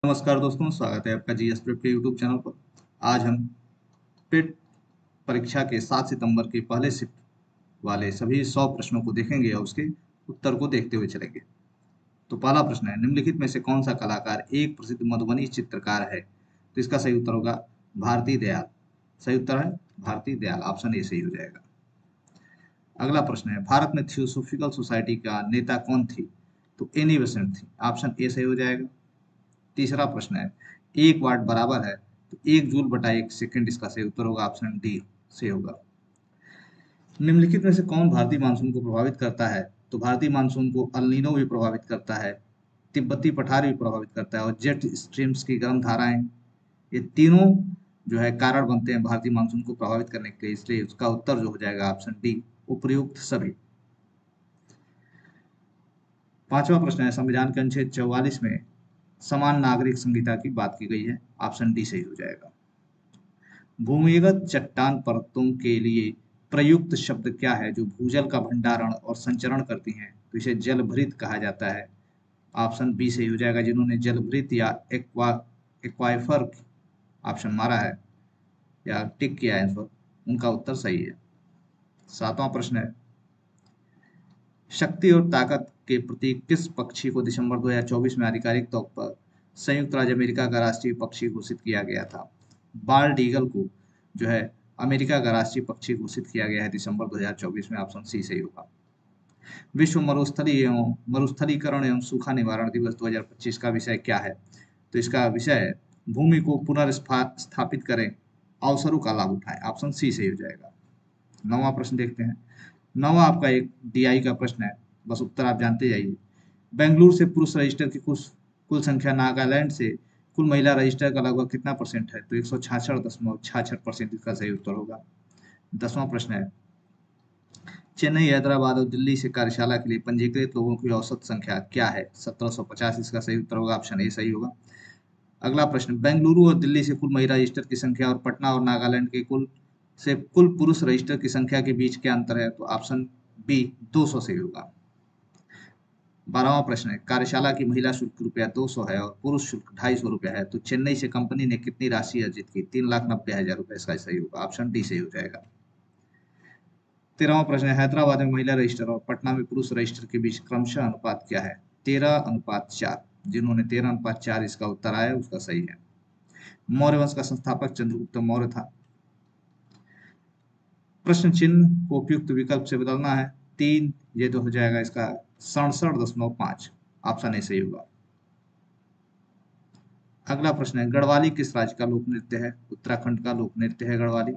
नमस्कार दोस्तों, स्वागत है आपका जीएस प्रेप के यूट्यूब चैनल पर। आज हम टेट परीक्षा के 7 सितंबर के पहले शिफ्ट वाले सभी 100 प्रश्नों को देखेंगे और उसके उत्तर को देखते हुए चलेंगे। तो पहला प्रश्न है, निम्नलिखित में से कौन सा कलाकार एक प्रसिद्ध मधुबनी चित्रकार है? तो इसका सही उत्तर होगा भारती दयाल। सही उत्तर है भारती दयाल, ऑप्शन ए सही हो जाएगा। अगला प्रश्न है, भारत में थियोसॉफिकल सोसाइटी का नेता कौन थी? तो एनी बेसेंट थी, ऑप्शन ए सही हो जाएगा। तीसरा प्रश्न है, एक वाट बराबर है तो एक जूल बटा एक सेकंड, इसका सही उत्तर होगा ऑप्शन डी सही होगा। निम्नलिखित में से कौन भारतीय मानसून को प्रभावित करता है? तो भारतीय मानसून को अल नीनो भी प्रभावित करता है, तिब्बती पठार भी प्रभावित करता है और जेट स्ट्रीम्स की गर्म धाराएं, ये तीनों जो है कारण बनते हैं भारतीय मानसून को प्रभावित करने के लिए, इसलिए उसका उत्तर जो हो जाएगा ऑप्शन डी उपयुक्त सभी। पांचवा प्रश्न है, संविधान के अनुच्छेद 44 में समान नागरिक संहिता की बात की गई है, ऑप्शन डी सही हो जाएगा। भूमिगत चट्टान परतों के लिए प्रयुक्त शब्द क्या है जो भूजल का भंडारण और संचरण करती हैं? तो इसे जलभृत कहा जाता है, ऑप्शन बी सही हो जाएगा। जिन्होंने जलभृत या एक्वाइफर ऑप्शन मारा है या टिक किया है आंसर, उनका उत्तर सही है। सातवां प्रश्न है, शक्ति और ताकत के प्रतीक किस पक्षी को दिसंबर 2024 में आधिकारिक तौर पर संयुक्त राज्य अमेरिका का राष्ट्रीय पक्षी घोषित किया गया था? बाल्ड ईगल को जो है अमेरिका का राष्ट्रीय पक्षी घोषित किया गया है दिसंबर 2024 में, ऑप्शन सी सही होगा। विश्व मरुस्थलीकरण एवं सूखा निवारण दिवस 2025 का विषय क्या है? तो इसका विषय है भूमि को पुनर्स्थापित करें, अवसरों का लाभ उठाएं, ऑप्शन सी सही हो जाएगा। नौवां प्रश्न देखते हैं। नौवां आपका एक डीआई का प्रश्न है, बस उत्तर आप जानते जाइए। बेंगलुरु से पुरुष रजिस्टर की कुल संख्या नागालैंड से कुल महिला रजिस्टर का लगभग कितना परसेंट है? तो 166.66% इसका सही उत्तर होगा। 10वां प्रश्न है, चेन्नई, हैदराबाद और दिल्ली से कार्यशाला के लिए पंजीकृत लोगों की औसत संख्या क्या है? 1750, इसका सही उत्तर होगा ऑप्शन ए सही होगा। अगला प्रश्न, बेंगलुरु और दिल्ली से कुल महिला रजिस्टर की संख्या और पटना और नागालैंड के कुल पुरुष रजिस्टर की संख्या के बीच क्या अंतर है? तो ऑप्शन बी 200 सही होगा। 12वां प्रश्न है, कार्यशाला की महिला शुल्क ₹200 है और पुरुष शुल्क ₹250 है, तो चेन्नई से कंपनी ने कितनी राशि अर्जित की? ₹3,90,000, इसका सही होगा, ऑप्शन डी सही हो जाएगा। 13वां प्रश्न है, हैदराबाद में महिला रजिस्टर और पटना में पुरुष रजिस्टर के बीच क्रमशः अनुपात क्या है? 13:4। जिन्होंने 13:4 इसका उत्तर आया उसका सही है। मौर्य वंश का संस्थापक चंद्रगुप्त मौर्य था। प्रश्न चिन्ह को उपयुक्त विकल्प से बदलना है, 3, ये तो हो जाएगा इसका 67.5, ऑप्शन ए सही होगा। अगला प्रश्न है, गढ़वाली किस राज्य का लोक नृत्य है? उत्तराखंड का लोक नृत्य है गढ़वाली।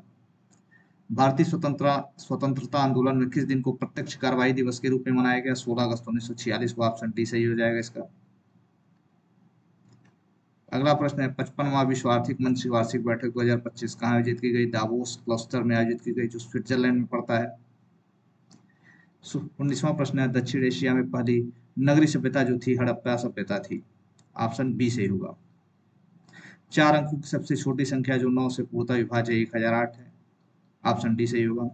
भारतीय स्वतंत्रता आंदोलन में किस दिन को प्रत्यक्ष कार्रवाई दिवस के रूप में मनाया गया? 16 अगस्त 1946 को, ऑप्शन डी सही हो जाएगा इसका। अगला प्रश्न है, 55वां विश्व आर्थिक मंच की वार्षिक बैठक 2025 कहाँ आयोजित की गई? दावोस क्लस्टर में आयोजित की गई, जो स्विट्जरलैंड में पड़ता है। 19वां प्रश्न है, दक्षिण एशिया में पहली नगरीय सभ्यता जो थी हड़प्पा सभ्यता थी, ऑप्शन बी सही होगा। 4 अंकों की सबसे छोटी संख्या जो 9 से पूर्णतः विभाज्य 1008 है, ऑप्शन डी सही होगा।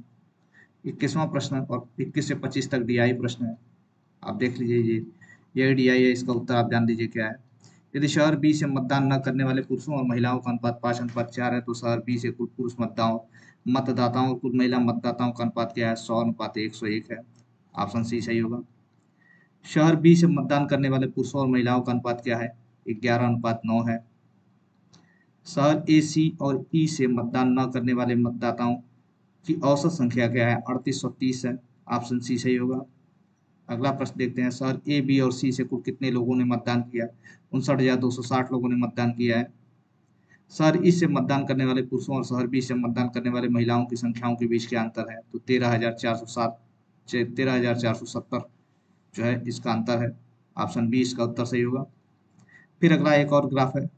21वां प्रश्न और 21 से 25 तक डीआई प्रश्न है, आप देख लीजिए, ये डीआई है, इसका उत्तर आप जान लीजिए क्या है। यदि शहर बी से मतदान न करने वाले पुरुषों और महिलाओं का अनुपात 5:4 है, तो शहर बी से कुल पुरुष मतदाताओं और कुल महिला मतदाताओं का अनुपात क्या है? 100:101 है, ऑप्शन सी सही होगा। शहर बी से मतदान करने वाले पुरुषों और महिलाओं का अनुपात क्या है? 11:9 है। शहर ए, सी और ई से मतदान न करने वाले मतदाताओं की औसत संख्या क्या है? 3830 है, ऑप्शन सी सही होगा। अगला प्रश्न देखते हैं, शहर ए, बी और सी से कुल कितने लोगों ने मतदान किया? 59,260 लोगों ने मतदान किया है। शहर ई से मतदान करने वाले पुरुषों और शहर बी से मतदान करने वाले महिलाओं की संख्याओं के बीच क्या अंतर है? तो 13,470 जो है इसका अंतर है, ऑप्शन बी इसका उत्तर सही होगा। फिर अगला एक और ग्राफ है,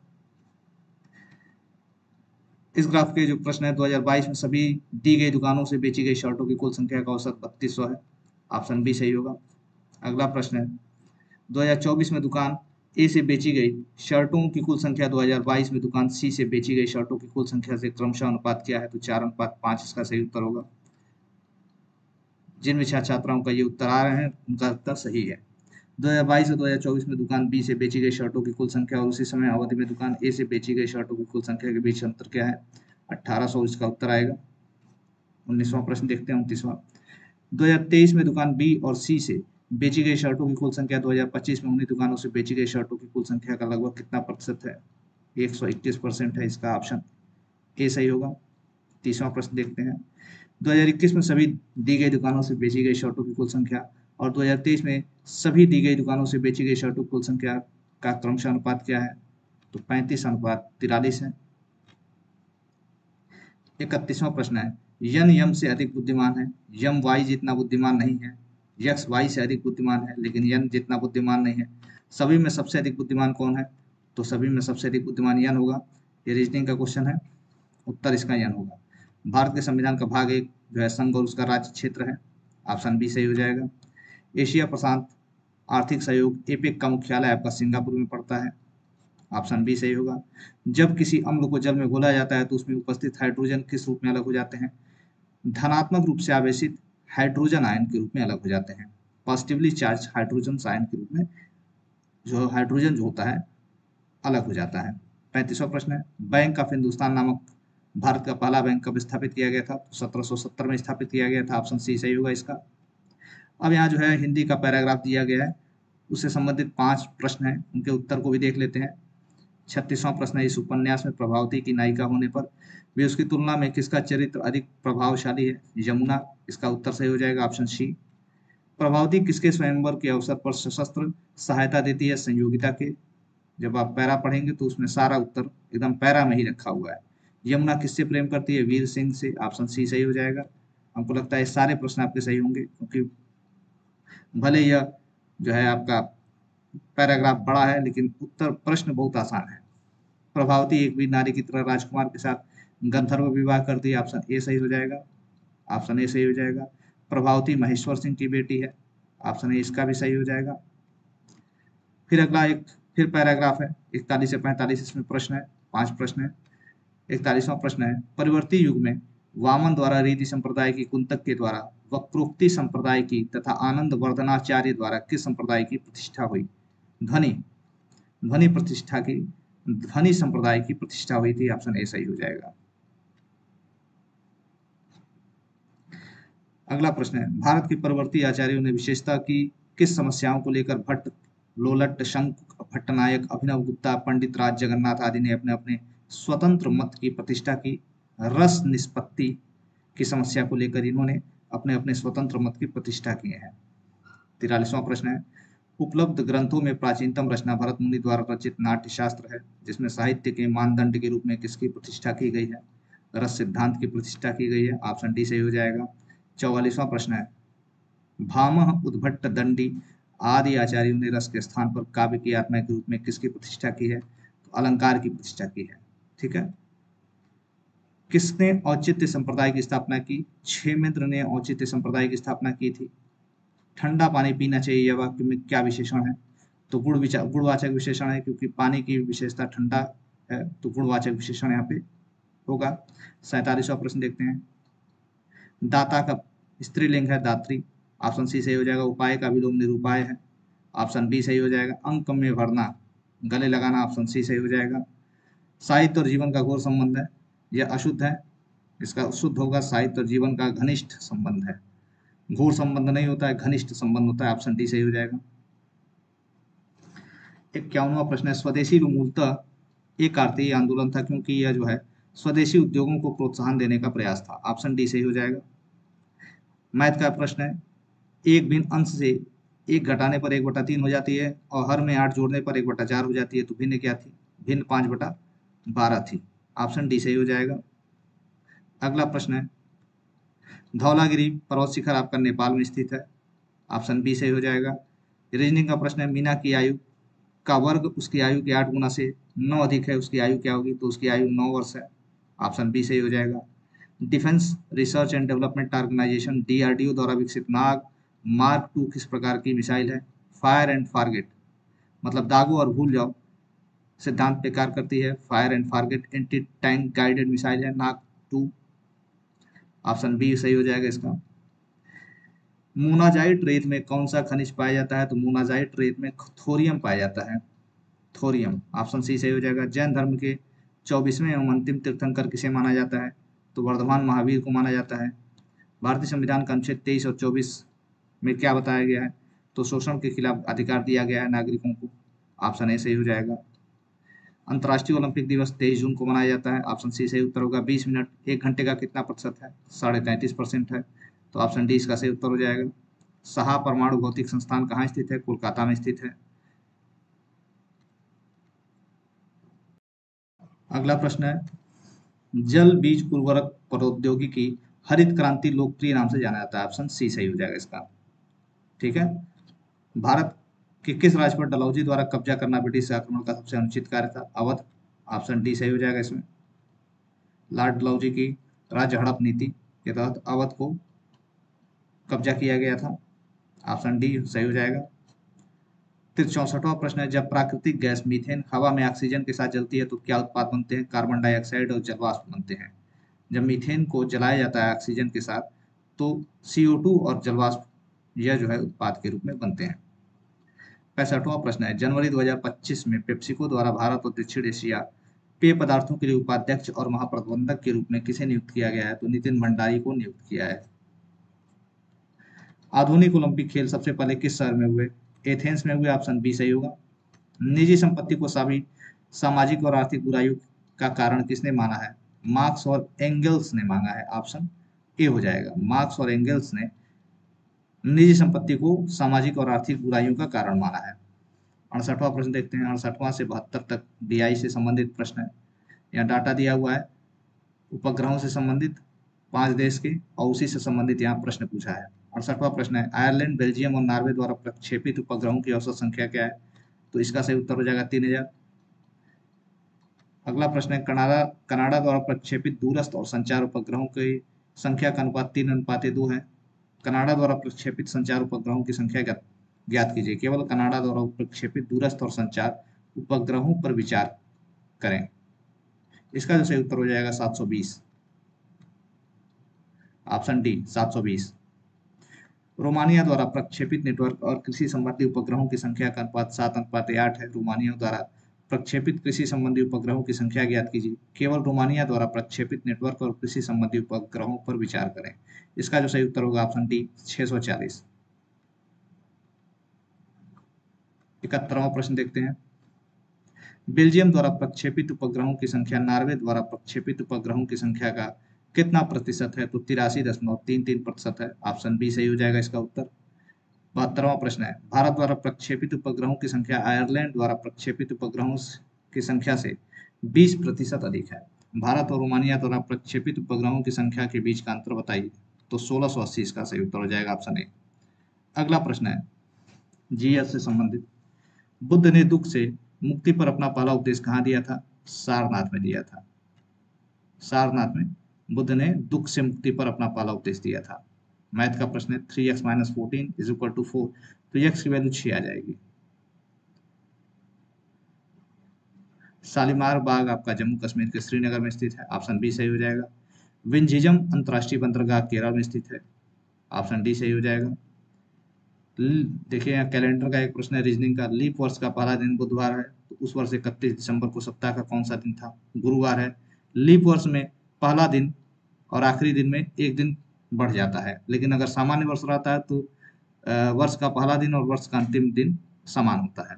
इस ग्राफ के जो प्रश्न है, 2022 में सभी दी गई दुकानों से बेची गई शर्टों की कुल संख्या का औसत 3200 है, ऑप्शन बी सही होगा। अगला प्रश्न है, 2024 में दुकान ए से बेची गई शर्टों की कुल संख्या 2022 में दुकान सी से बेची गई शर्टों की कुल संख्या से क्रमशः अनुपात क्या है? तो 4:5 इसका सही उत्तर होगा। जिन छात्राओं का ये उत्तर आ रहे हैं उनका उत्तर सही है। 2022 और 2024 में दुकान बी से बेची गई शर्टों की कुल संख्या और उसी समय अवधि में दुकान ए से बेची गई शर्टों की कुल संख्या के बीच अंतर क्या है? 1800 इसका उत्तर आएगा। 19वां प्रश्न देखते हैं, 29वां। 2023 में दुकान बी और सी से बेची गई शर्टों की कुल संख्या 2025 में उन्हीं दुकानों से बेची गई शर्टों की कुल संख्या का लगभग कितना प्रतिशत है? 121% है, इसका ऑप्शन ए सही होगा। 30वां प्रश्न देखते हैं। 2021 में सभी दी गई दुकानों से बेची गई शर्टों की कुल संख्या और 2023 में सभी दी गई दुकानों से बेची गई शर्टों की कुल संख्या का क्रमशः अनुपात क्या है? तो 35:43 है। 31वां प्रश्न है, यन यम से अधिक बुद्धिमान है, यम वाई जितना बुद्धिमान नहीं है, यक्स वाई से अधिक बुद्धिमान है लेकिन यन जितना बुद्धिमान नहीं है, सभी में सबसे अधिक बुद्धिमान कौन है? तो सभी में सबसे अधिक बुद्धिमान यन होगा। ये रीजनिंग का क्वेश्चन है, उत्तर इसका यन होगा। भारत के संविधान का भाग 1 जो है संघ और उसका राज्य क्षेत्र है, ऑप्शन बी सही हो जाएगा। एशिया प्रशांत आर्थिक सहयोग एपेक का मुख्यालय आपका सिंगापुर में पड़ता है, ऑप्शन बी सही होगा। जब किसी अम्ल को जल में घोला जाता है तो उसमें उपस्थित हाइड्रोजन किस रूप में अलग हो जाते हैं? धनात्मक रूप से आवेशित हाइड्रोजन आयन के रूप में अलग हो जाते हैं। पॉजिटिवली चार्ज हाइड्रोजन आयन के रूप में जो हाइड्रोजन जो होता है अलग हो जाता है। 35वां प्रश्न है, बैंक ऑफ हिंदुस्तान नामक भारत का पहला बैंक कब स्थापित किया गया था? तो 1770 में स्थापित किया गया था, ऑप्शन सी सही होगा इसका। अब यहाँ जो है हिंदी का पैराग्राफ दिया गया है, उससे संबंधित 5 प्रश्न हैं, उनके उत्तर को भी देख लेते हैं। 36वां प्रश्न है, इस उपन्यास में प्रभावती की नायिका होने पर वे उसकी तुलना में किसका चरित्र अधिक प्रभावशाली है? यमुना, इसका उत्तर सही हो जाएगा, ऑप्शन सी। प्रभावती किसके स्वयंवर के अवसर पर सशस्त्र सहायता देती है? संयोगिता के। जब आप पैरा पढ़ेंगे तो उसमें सारा उत्तर एकदम पैरा में ही रखा हुआ है। यमुना किससे प्रेम करती है? वीर सिंह से, ऑप्शन सी सही हो जाएगा। हमको लगता है सारे प्रश्न आपके सही होंगे क्योंकि भले यह जो है आपका पैराग्राफ बड़ा है लेकिन उत्तर प्रश्न बहुत आसान है। प्रभावती एक वीर नारी की तरह राजकुमार के साथ गंधर्व विवाह करती है, ऑप्शन ए सही हो जाएगा, ऑप्शन ए सही हो जाएगा। प्रभावती महेश्वर सिंह की बेटी है, ऑप्शन ए इसका भी सही हो जाएगा। फिर अगला एक फिर पैराग्राफ है 41 से 45, इसमें प्रश्न है, 5 प्रश्न है। 41वां प्रश्न है, परिवर्ती युग में वामन द्वारा रीति संप्रदाय की, कुंतक के द्वारा वक्रोक्ति संप्रदाय की तथा आनंद वर्धनाचार्य द्वारा किस संप्रदाय की प्रतिष्ठा हुई? ध्वनि ध्वनि प्रतिष्ठा की ध्वनि संप्रदाय की प्रतिष्ठा हुई थी, ऑप्शन ए सही हो जाएगा। अगला प्रश्न है, भारत के परवर्ती आचार्यों ने विशेषता की किस समस्याओं को लेकर भट्ट, लोलट, शंक, भट्टनायक, अभिनव गुप्ता, पंडित राज जगन्नाथ आदि ने अपने अपने स्वतंत्र मत की प्रतिष्ठा की? रस निष्पत्ति की समस्या को लेकर इन्होंने अपने अपने स्वतंत्र मत की प्रतिष्ठा किए हैं। 43वां प्रश्न है, उपलब्ध ग्रंथों में प्राचीनतम रचना भरत मुनि द्वारा रचित नाट्य शास्त्र है, जिसमें साहित्य के मानदंड के रूप में किसकी प्रतिष्ठा की गई है? रस सिद्धांत की प्रतिष्ठा की गई है, ऑप्शन डी सही हो जाएगा। 44वां प्रश्न है, भामह, उद्भट, दंडी आदि आचार्यों ने रस के स्थान पर काव्य की आत्मा के रूप में किसकी प्रतिष्ठा की है? तो अलंकार की प्रतिष्ठा की है। ठीक है। किसने औचित्य संप्रदाय की स्थापना की? क्षेमेंद्र ने औचित्य संप्रदाय की स्थापना की थी। ठंडा पानी पीना चाहिए, यह वाक्य में क्या विशेषण है? तो गुणवाचक विशेषण है, क्योंकि पानी की विशेषता ठंडा है तो गुणवाचक विशेषण यहाँ पे होगा। 47वां प्रश्न देखते हैं, दाता का स्त्रीलिंग है दात्री, ऑप्शन सी सही हो जाएगा। उपाय का विलोम निरुपाय है, ऑप्शन बी सही हो जाएगा। अंक में भरना, गले लगाना, ऑप्शन सी सही हो जाएगा। साहित्य और जीवन का घोर संबंध है, यह अशुद्ध है, इसका शुद्ध होगा। साहित्य और जीवन का घनिष्ठ संबंध है, घोर संबंध नहीं होता है, घनिष्ठ संबंध होता है, ऑप्शन डी सही हो जाएगा। 51वां प्रश्न है, स्वदेशी मूलतः एक कार्तीय आंदोलन था क्योंकि यह जो है स्वदेशी उद्योगों को प्रोत्साहन देने का प्रयास था, ऑप्शन डी सही हो जाएगा। मैथ का प्रश्न है, एक भिन्न अंश से एक घटाने पर 1/3 हो जाती है और हर में 8 जोड़ने पर 1/4 हो जाती है, तो भिन्न क्या थी? भिन्न 5/12 थी, ऑप्शन डी सही हो जाएगा। अगला प्रश्न है, धौलागिरी पर्वत शिखर आपका नेपाल में स्थित है, ऑप्शन बी सही हो जाएगा। रीजनिंग का प्रश्न है, मीना की आयु का वर्ग उसकी आयु के 8 गुना से 9 अधिक है, उसकी आयु क्या होगी? तो उसकी आयु 9 वर्ष है, ऑप्शन बी सही हो जाएगा। Defence research and development organisation DRDO द्वारा विकसित नाग मार्क 2 किस प्रकार की मिसाइल है? फायर एंड फॉरगेट, मतलब दागो और भूल जाओ सिद्धांत पे कार्य करती है। Fire and forget anti tank guided missile है नाग 2, ऑप्शन बी सही हो जाएगा इसका। मोनाजाइट रेत में कौन सा खनिज पाया जाता है? तो मोनाजाइट रेत में थोरियम पाया जाता है, थोरियम। ऑप्शन सी सही हो जाएगा। जैन धर्म के 24वें एवं अंतिम तीर्थंकर किसे माना जाता है? तो वर्धमान महावीर को माना जाता है। भारतीय संविधान का अनुच्छेद 23 और 24 में क्या बताया गया है? तो शोषण के खिलाफ अधिकार दिया गया है नागरिकों को। ऑप्शन ए सही हो जाएगा। अंतर्राष्ट्रीय ओलंपिक दिवस 23 जून को मनाया जाता है। ऑप्शन सी सही उत्तर होगा। 20 मिनट 1 घंटे का कितना प्रतिशत है? 33.5% है। तो ऑप्शन डी इसका सही उत्तर हो जाएगा। साहा परमाणु भौतिक संस्थान कहाँ स्थित है? कोलकाता में स्थित है। अगला प्रश्न है, जल बीज उर्वरक प्रौद्योगिकी हरित क्रांति लोकप्रिय नाम से जाना जाता है। ऑप्शन सी सही हो जाएगा इसका। ठीक है। भारत के किस राज्य पर डलहौजी द्वारा कब्जा करना ब्रिटिश आक्रमण का सबसे अनुचित कार्य था? अवध। ऑप्शन डी सही हो जाएगा इसमें। लॉर्ड डलहौजी की राज्य हड़प नीति के तहत अवध को कब्जा किया गया था। ऑप्शन डी सही हो जाएगा। 64वां प्रश्न है, जब प्राकृतिक गैस मीथेन हवा में ऑक्सीजन के साथ जलती है तो क्या उत्पाद बनते हैं? कार्बन डाइऑक्साइड और जलवाष्प बनते हैं। जब मीथेन को जलाया जाता है ऑक्सीजन के साथ तो CO2 और जलवाष्प यह जो है उत्पाद के रूप में बनते हैं। 65वां प्रश्न है, जनवरी 2025 में पेप्सिको द्वारा भारत और दक्षिण एशिया पेय पदार्थों के लिए उपाध्यक्ष और महाप्रबंधक के रूप में किसे नियुक्त किया गया है? तो नितिन भंडारी को नियुक्त किया है। आधुनिक ओलंपिक खेल सबसे पहले किस शहर में हुए? एथेंस में हुए। ऑप्शन बी सही होगा। निजी संपत्ति को सभी सामाजिक और आर्थिक बुराइयों का कारण किसने माना है? मार्क्स और एंगल्स ने मांगा है। ऑप्शन ए हो जाएगा। मार्क्स और एंगल्स ने निजी संपत्ति को सामाजिक और आर्थिक बुराइयों का कारण माना है। 68वां प्रश्न देखते हैं। 68वां से 72 तक DI से संबंधित प्रश्न है। यहाँ डाटा दिया हुआ है उपग्रहों से संबंधित 5 देश के, और उसी से संबंधित यहाँ प्रश्न पूछा है। 68वां प्रश्न है, आयरलैंड, बेल्जियम और नॉर्वे द्वारा प्रक्षेपित उपग्रहों की औसत संख्या क्या है? तो इसका सही उत्तर हो जाएगा 3000। अगला प्रश्न है, कनाडा कनाडा द्वारा प्रक्षेपित दूरस्थ और संचार उपग्रहों की संख्या का अनुपात 3:2 है। कनाडा द्वारा प्रक्षेपित संचार उपग्रहों की संख्या ज्ञात कीजिए। केवल कनाडा द्वारा प्रक्षेपित दूरस्थ और संचार उपग्रहों पर विचार करें। इसका जो सही उत्तर हो जाएगा 720। Option D 720। रोमानिया द्वारा प्रक्षेपित नेटवर्क और कृषि संबंधी उपग्रहों की संख्या का अनुपात 7:8 है। रोमानिया द्वारा प्रक्षेपित कृषि संबंधी उपग्रहों की संख्या ज्ञात कीजिए। केवल रोमानिया द्वारा प्रक्षेपित नेटवर्क और कृषि संबंधी उपग्रहों पर विचार करें। इसका जो सही उत्तर होगा ऑप्शन डी 640। 71वां प्रश्न देखते हैं, बेल्जियम द्वारा प्रक्षेपित उपग्रहों की संख्या नॉर्वे द्वारा प्रक्षेपित उपग्रहों की संख्या का कितना प्रतिशत है? तो 83.33% है। ऑप्शन बी सही हो जाएगा इसका उत्तर। 72वां प्रश्न है, भारत द्वारा प्रक्षेपित उपग्रहों की संख्या आयरलैंड द्वारा प्रक्षेपित उपग्रहों की संख्या से 20% अधिक है। भारत और रोमानिया द्वारा प्रक्षेपित उपग्रहों की संख्या के बीच का अंतर बताइए। तो 1680 इसका सही उत्तर हो जाएगा, ऑप्शन ए। अगला प्रश्न है GS से संबंधित, बुद्ध ने दुख से मुक्ति पर अपना पहला उपदेश कहाँ दिया था? सारनाथ में दिया था। सारनाथ में बुद्ध ने दुख से मुक्ति पर अपना पहला उपदेश दिया था। मैथ का प्रश्न है, 3x - 14 = 4, तो x की वैल्यू 6 आ जाएगी। शालीमार बाग आपका जम्मू कश्मीर के श्रीनगर में स्थित है। ऑप्शन बी सही हो जाएगा। विंझिजम अंतर्राष्ट्रीय बंदरगाह केरल में स्थित है। ऑप्शन डी सही हो जाएगा। देखिए यहाँ कैलेंडर का एक प्रश्न है रीजनिंग का, लीप वर्ष का पहला दिन बुधवार है, तो उस वर्ष 31 दिसंबर को सप्ताह का कौन सा दिन था? गुरुवार है। लीप वर्ष में पहला दिन और आखिरी दिन में एक दिन बढ़ जाता है, लेकिन अगर सामान्य वर्ष रहता है तो वर्ष का पहला दिन और वर्ष का अंतिम दिन समान होता है।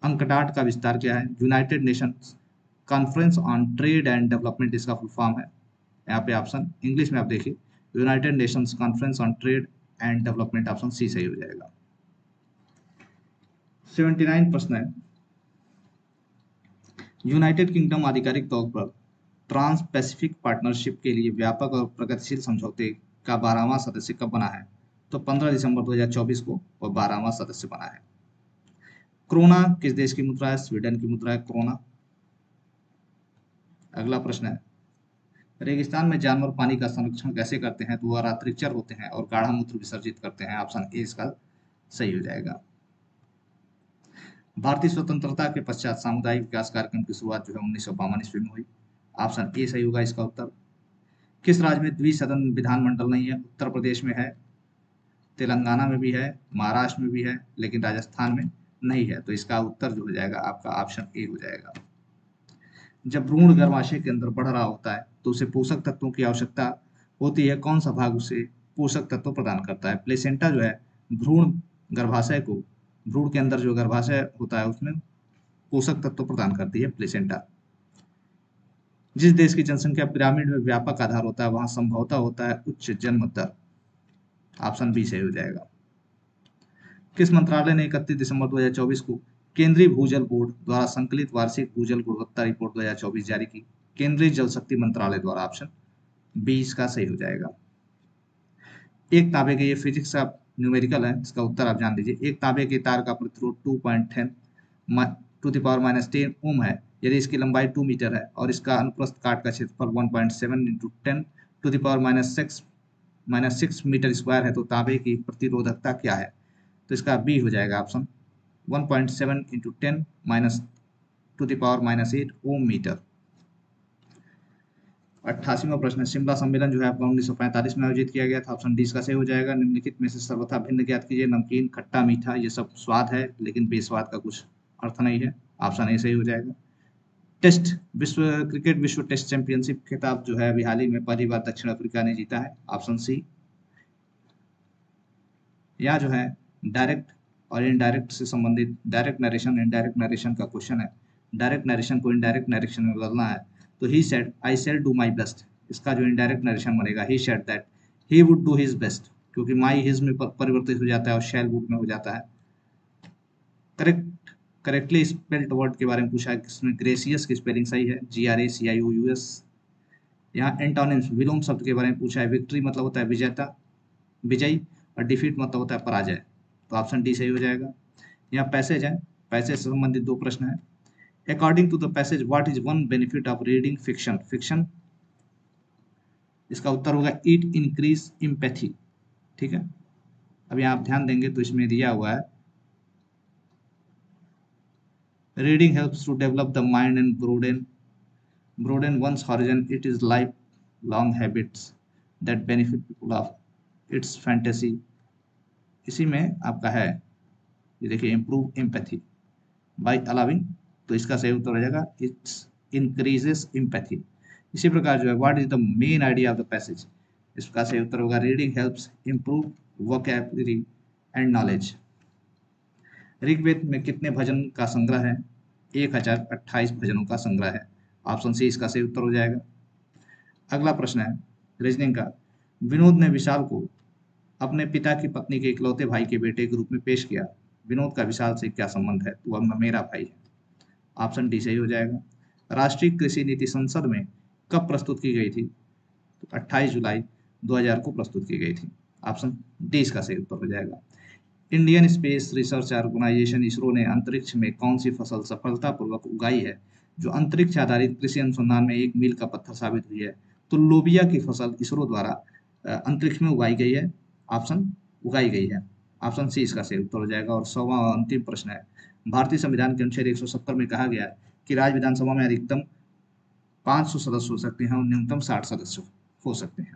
अंकडाट का विस्तार क्या है? United nations conference on trade and development इसका फुल फॉर्म है। यहाँ पे ऑप्शन इंग्लिश में आप देखिए, united nations conference on trade and development, option C सही हो जाएगा। 79 प्रश्न है, यूनाइटेड किंगडम आधिकारिक तौर पर ट्रांस पैसिफिक पार्टनरशिप के लिए व्यापक और प्रगतिशील समझौते का 12वां सदस्य कब बना है? तो 15 दिसंबर 2024 को वह 12वां सदस्य बना है। क्रोना किस देश की मुद्रा है? स्वीडन की मुद्रा है क्रोना। अगला प्रश्न है, रेगिस्तान में जानवर पानी का संरक्षण कैसे करते हैं? तो वह रात्रिचर होते हैं और गाढ़ा मूत्र विसर्जित करते हैं। ऑप्शन ए इसका सही हो जाएगा। भारतीय स्वतंत्रता के पश्चात सामुदायिक विकास कार्यक्रम की शुरुआत जो है 1952 ईस्वी में हुई। ऑप्शन ए सही होगा इसका उत्तर। किस राज्य में द्विसदन विधानमंडल नहीं है? उत्तर प्रदेश में है, तेलंगाना में भी है, महाराष्ट्र में भी है, लेकिन राजस्थान में नहीं है। तो इसका उत्तर जो हो जाएगा आपका ऑप्शन ए हो जाएगा। जब भ्रूण गर्भाशय के अंदर बढ़ रहा होता है तो उसे पोषक तत्वों की आवश्यकता होती है। कौन सा भाग उसे पोषक तत्व प्रदान करता है? प्लेसेंटा जो है भ्रूण गर्भाशय को, भ्रूण के अंदर जो गर्भाशय होता है उसमें पोषक तत्व प्रदान करती है प्लेसेंटा। जिस देश की जनसंख्या पिरामिड में व्यापक आधार होता है वहां संभवतः होता है उच्च जन्म दर। ऑप्शन बी सही हो जाएगा। किस मंत्रालय ने 31 दिसंबर 2024 को केंद्रीय भूजल बोर्ड द्वारा संकलित वार्षिक भूजल गुणवत्ता रिपोर्ट 2024 जारी की? केंद्रीय जल शक्ति मंत्रालय द्वारा। ऑप्शन बी इसका सही हो जाएगा। एक तांबे के, ये फिजिक्स का न्यूमेरिकल है, इसका उत्तर आप जान लीजिए। एक तांबे के तार का प्रतिरोध 2.10 टू द पावर -10 ओम है यदि इसकी लंबाई 2 मीटर है और इसका अनुप्रस्थ काट का क्षेत्रफल 1.7 × 10 to the power -6 metre square है तो तांबे की प्रतिरोधकता क्या है? तो इसका बी हो जाएगा option 1.7 × 10 to the power -8 ohm meter. 88वां प्रश्न है, शिमला सम्मेलन जो है आपका 1945 में आयोजित किया गया था। ऑप्शन डी इसका सही हो जाएगा। निम्नलिखित में से सर्वथा भिन्न ज्ञात कीजिए। नमकीन, खट्टा, मीठा, ये सब स्वाद है लेकिन बेस्वाद का कुछ अर्थ नहीं है। ऑप्शन ए सही हो जाएगा। टेस्ट क्रिकेट विश्व टेस्ट चैंपियनशिप खिताब जो है अभी हाल ही में पहली बार दक्षिण अफ्रीका ने जीता है। Option C. यहाँ जो है डायरेक्ट और इनडायरेक्ट से संबंधित डायरेक्ट नरेशन इनडायरेक्ट नरेशन का क्वेश्चन है। डायरेक्ट नरेशन को इनडायरेक्ट नरेशन में बदलना है तो he said I shall do my best, इसका जो इनडायरेक्ट नरेशन बनेगा he said that he would do his best, क्योंकि माई हिज में परिवर्तित हो जाता है और शैल वुड में हो जाता है। करेक्टली स्पेल्ड वर्ड के बारे में पूछा है, इसमें ग्रेसियस की स्पेलिंग सही है, GRACIOUS। यहाँ एंटोनिम्स विलोम शब्द के बारे में पूछा है। विक्ट्री मतलब होता है विजेता, विजयी, और डिफीट मतलब होता है पराजय। तो ऑप्शन डी सही हो जाएगा। यहाँ पैसेज है, पैसेज से संबंधित दो प्रश्न है। According to the passage what is one benefit of reading fiction? Fiction, इसका उत्तर होगा इट इंक्रीज एम्पैथी। ठीक है, अब यहाँ आप ध्यान देंगे तो इसमें दिया हुआ है reading helps to develop the mind and broaden one's horizon. It is lifelong habits that benefit people of its fantasy। इसी में आपका है, ये देखिए, improve empathy by allowing, तो इसका सही उत्तर हो जाएगा इट्स इंक्रीजेस एम्पैथी। इसी प्रकार जो है what is the main idea of the passage, इसका सही उत्तर होगा reading helps improve vocabulary and knowledge. Rigveda में कितने भजन का संग्रह है? 1028 भजनों का संग्रह है। ऑप्शन सी इसका सही उत्तर हो जाएगा। अगला प्रश्न है रीजनिंग का। विनोद ने विशाल को अपने पिता की पत्नी के इकलौते भाई के बेटे के रूप में पेश किया। विनोद का विशाल से क्या संबंध है? तो वह मेरा भाई है। ऑप्शन डी सही हो जाएगा। राष्ट्रीय कृषि नीति संसद में कब प्रस्तुत की गई थी? तो 28 जुलाई 2000 को प्रस्तुत की गई थी। ऑप्शन डी इसका सही उत्तर हो जाएगा। Indian space research organisation ISRO ने अंतरिक्ष में कौन सी फसल सफलतापूर्वक उगाई है जो अंतरिक्ष आधारित कृषि अनुसंधान में एक मील का पत्थर साबित हुई है? तो लोबिया की फसल इसरो द्वारा अंतरिक्ष में उगाई गई है। ऑप्शन उगाई गई है। ऑप्शन सी इसका सही उत्तर हो जाएगा। और 100वां अंतिम प्रश्न है, भारतीय संविधान के अनुच्छेद 170 में कहा गया है कि राज्य विधानसभा में अधिकतम 500 सदस्य हो सकते हैं और न्यूनतम 60 सदस्य हो सकते हैं।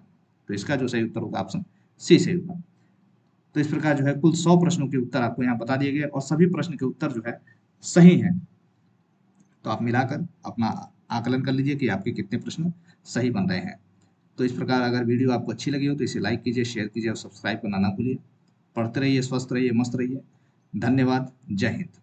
तो इसका जो सही उत्तर होगा ऑप्शन सी सही होगा। तो इस प्रकार जो है कुल 100 प्रश्नों के उत्तर आपको यहाँ बता दिए गए और सभी प्रश्न के उत्तर जो है सही हैं। तो आप मिलाकर अपना आकलन कर लीजिए कि आपके कितने प्रश्न सही बन रहे हैं। तो इस प्रकार अगर वीडियो आपको अच्छी लगी हो तो इसे लाइक कीजिए, शेयर कीजिए और सब्सक्राइब करना ना भूलिए। पढ़ते रहिए, स्वस्थ रहिए, मस्त रहिए। धन्यवाद। जय हिंद।